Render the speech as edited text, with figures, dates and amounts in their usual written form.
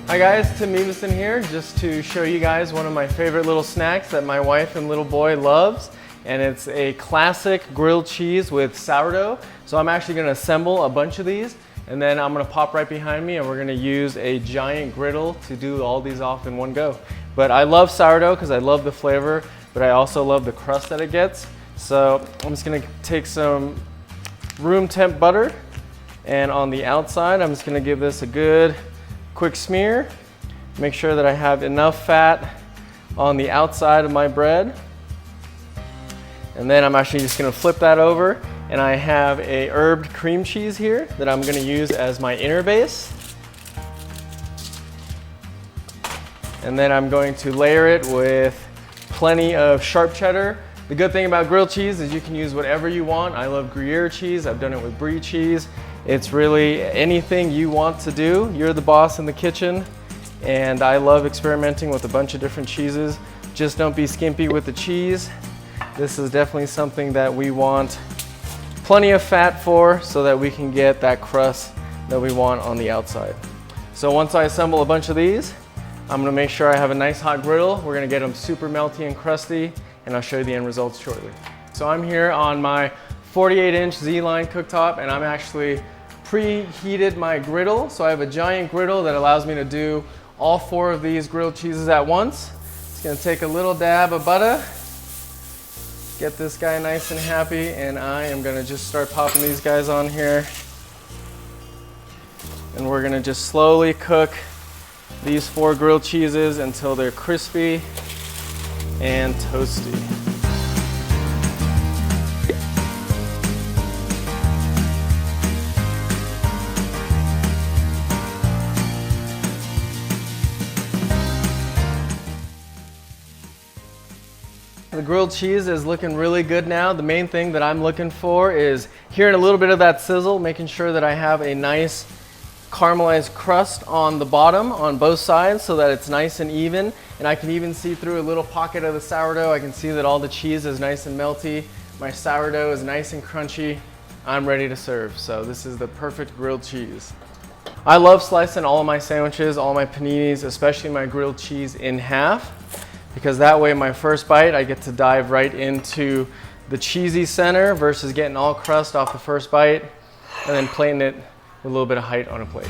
Hi guys, Tim Meevasin here, just to show you guys one of my favorite little snacks that my wife and little boy loves. And it's a classic grilled cheese with sourdough. So I'm actually gonna assemble a bunch of these, and then I'm gonna pop right behind me and we're gonna use a giant griddle to do all these off in one go. But I love sourdough because I love the flavor, but I also love the crust that it gets. So I'm just gonna take some room temp butter, and on the outside, I'm just gonna give this a good quick smear. Make sure that I have enough fat on the outside of my bread. And then I'm actually just gonna flip that over, and I have a herbed cream cheese here that I'm gonna use as my inner base. And then I'm going to layer it with plenty of sharp cheddar. The good thing about grilled cheese is you can use whatever you want. I love Gruyere cheese, I've done it with brie cheese. It's really anything you want to do. You're the boss in the kitchen, and I love experimenting with a bunch of different cheeses. Just don't be skimpy with the cheese. This is definitely something that we want plenty of fat for, so that we can get that crust that we want on the outside. So once I assemble a bunch of these, I'm gonna make sure I have a nice hot griddle. We're gonna get them super melty and crusty, and I'll show you the end results shortly. So I'm here on my 48-inch ZLINE cooktop, and I'm actually preheated my griddle. So I have a giant griddle that allows me to do all 4 of these grilled cheeses at once. It's gonna take a little dab of butter, get this guy nice and happy, and I am gonna just start popping these guys on here. And we're gonna just slowly cook these 4 grilled cheeses until they're crispy and toasty. The grilled cheese is looking really good now. The main thing that I'm looking for is hearing a little bit of that sizzle, making sure that I have a nice caramelized crust on the bottom on both sides so that it's nice and even. And I can even see through a little pocket of the sourdough. I can see that all the cheese is nice and melty. My sourdough is nice and crunchy. I'm ready to serve. So this is the perfect grilled cheese. I love slicing all of my sandwiches, all my paninis, especially my grilled cheese, in half, because that way my first bite I get to dive right into the cheesy center versus getting all crust off the first bite and then plating it with a little bit of height on a plate.